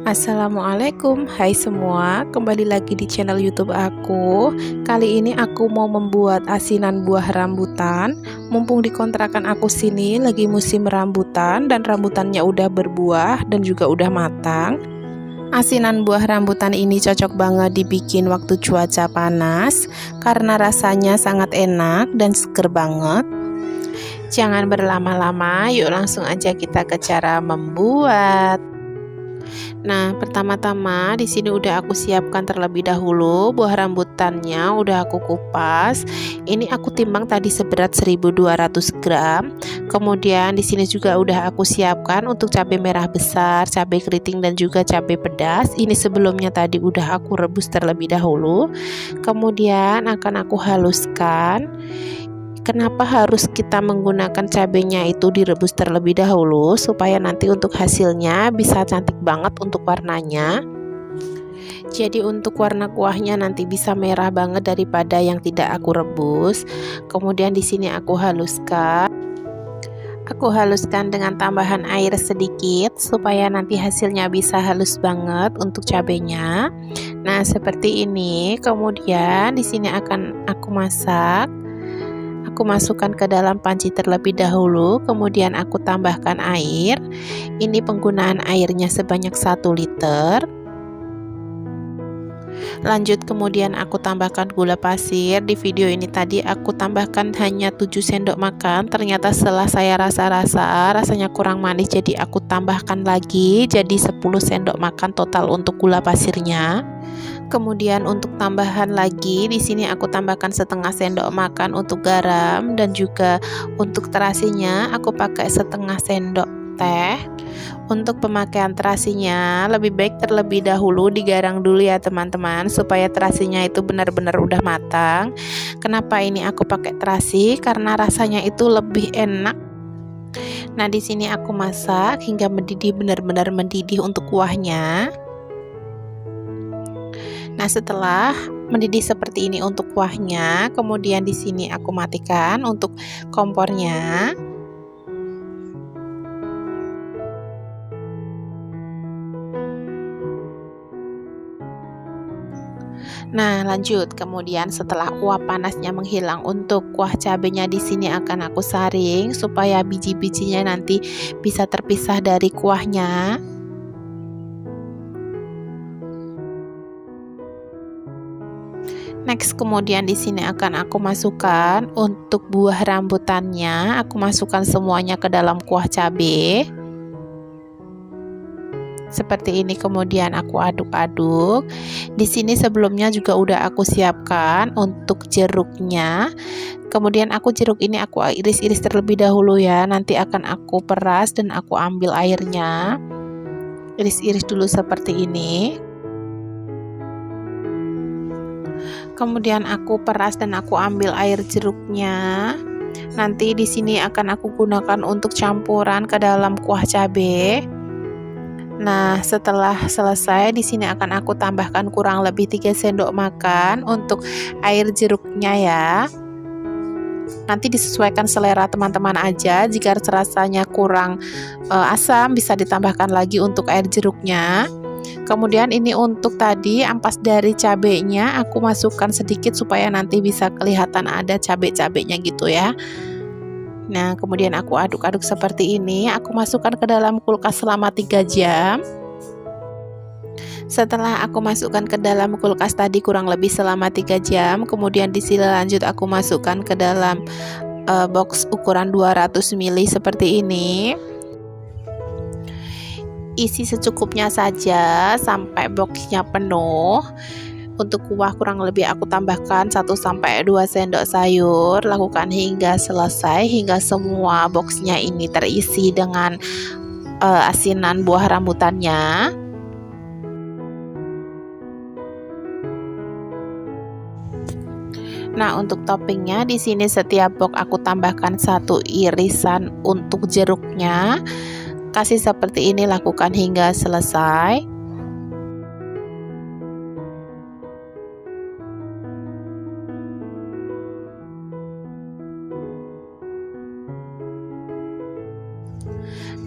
Assalamualaikum, hai semua, kembali lagi di channel YouTube aku. Kali ini aku mau membuat asinan buah rambutan. Mumpung di kontrakan aku sini lagi musim rambutan dan rambutannya udah berbuah dan juga udah matang. Asinan buah rambutan ini cocok banget dibikin waktu cuaca panas karena rasanya sangat enak dan seger banget. Jangan berlama-lama, yuk langsung aja kita ke cara membuat. Nah, pertama-tama di sini udah aku siapkan terlebih dahulu buah rambutannya, udah aku kupas. Ini aku timbang tadi seberat 1200 gram. Kemudian di sini juga udah aku siapkan untuk cabai merah besar, cabai keriting dan juga cabai pedas. Ini sebelumnya tadi udah aku rebus terlebih dahulu. Kemudian akan aku haluskan. Kenapa harus kita menggunakan cabenya itu direbus terlebih dahulu supaya nanti untuk hasilnya bisa cantik banget untuk warnanya. Jadi untuk warna kuahnya nanti bisa merah banget daripada yang tidak aku rebus. Kemudian di sini aku haluskan. Aku haluskan dengan tambahan air sedikit supaya nanti hasilnya bisa halus banget untuk cabenya. Nah, seperti ini. Kemudian di sini akan aku masak. Aku masukkan ke dalam panci terlebih dahulu, kemudian aku tambahkan air. Ini penggunaan airnya sebanyak 1 liter. Lanjut kemudian aku tambahkan gula pasir. Di video ini tadi aku tambahkan hanya 7 sendok makan. Ternyata setelah saya rasa-rasa rasanya kurang manis, jadi aku tambahkan lagi jadi 10 sendok makan total untuk gula pasirnya. Kemudian untuk tambahan lagi di sini aku tambahkan setengah sendok makan untuk garam dan juga untuk terasinya aku pakai setengah sendok teh. Untuk pemakaian terasinya lebih baik terlebih dahulu digarang dulu ya teman-teman supaya terasinya itu benar-benar udah matang. Kenapa ini aku pakai terasi? Karena rasanya itu lebih enak. Nah, di sini aku masak hingga mendidih, benar-benar mendidih untuk kuahnya. Nah, setelah mendidih seperti ini untuk kuahnya, kemudian di sini aku matikan untuk kompornya. Nah, lanjut. Kemudian setelah uap panasnya menghilang, untuk kuah cabenya di sini akan aku saring supaya biji-bijinya nanti bisa terpisah dari kuahnya. Next, kemudian di sini akan aku masukkan untuk buah rambutannya. Aku masukkan semuanya ke dalam kuah cabai. Seperti ini, kemudian aku aduk-aduk. Di sini sebelumnya juga udah aku siapkan untuk jeruknya. Kemudian jeruk ini aku iris-iris terlebih dahulu ya. Nanti akan aku peras dan aku ambil airnya. Iris-iris dulu seperti ini. Kemudian aku peras dan aku ambil air jeruknya. Nanti di sini akan aku gunakan untuk campuran ke dalam kuah cabai. Nah, setelah selesai di sini akan aku tambahkan kurang lebih 3 sendok makan untuk air jeruknya ya. Nanti disesuaikan selera teman-teman aja. Jika rasanya kurang asam bisa ditambahkan lagi untuk air jeruknya. Kemudian ini untuk tadi ampas dari cabenya aku masukkan sedikit supaya nanti bisa kelihatan ada cabai-cabainya gitu ya. Nah, kemudian aku aduk-aduk seperti ini. Aku masukkan ke dalam kulkas selama 3 jam. Setelah aku masukkan ke dalam kulkas tadi kurang lebih selama 3 jam, kemudian di sini lanjut aku masukkan ke dalam box ukuran 200 ml seperti ini. Isi secukupnya saja sampai boxnya penuh. Untuk kuah kurang lebih aku tambahkan 1-2 sendok sayur. Lakukan hingga selesai, hingga semua boxnya ini terisi dengan asinan buah rambutannya. Nah, untuk toppingnya di sini setiap box aku tambahkan 1 irisan untuk jeruknya. Kasih seperti ini, lakukan hingga selesai.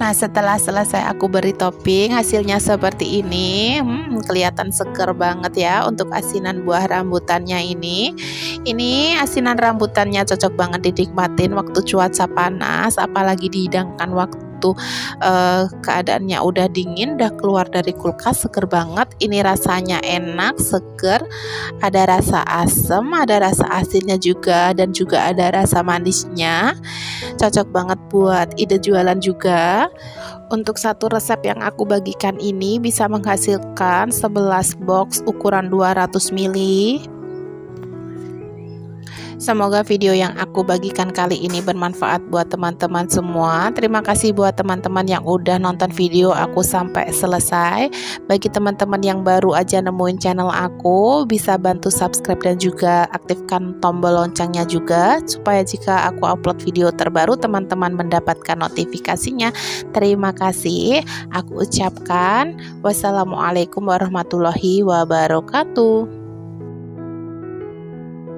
Nah, setelah selesai aku beri topping, hasilnya seperti ini. Kelihatan seger banget ya untuk asinan buah rambutannya ini. Ini asinan rambutannya cocok banget dinikmatin waktu cuaca panas, apalagi dihidangkan waktu keadaannya udah dingin, udah keluar dari kulkas, seger banget. Ini rasanya enak, seger, ada rasa asam, ada rasa asinnya juga, dan juga ada rasa manisnya. Cocok banget buat ide jualan juga. Untuk satu resep yang aku bagikan ini bisa menghasilkan 11 box ukuran 200 ml. Semoga video yang aku bagikan kali ini bermanfaat buat teman-teman semua. Terima kasih buat teman-teman yang udah nonton video aku sampai selesai. Bagi teman-teman yang baru aja nemuin channel aku, bisa bantu subscribe dan juga aktifkan tombol loncengnya juga, supaya jika aku upload video terbaru teman-teman mendapatkan notifikasinya. Terima kasih. Aku ucapkan wassalamualaikum warahmatullahi wabarakatuh.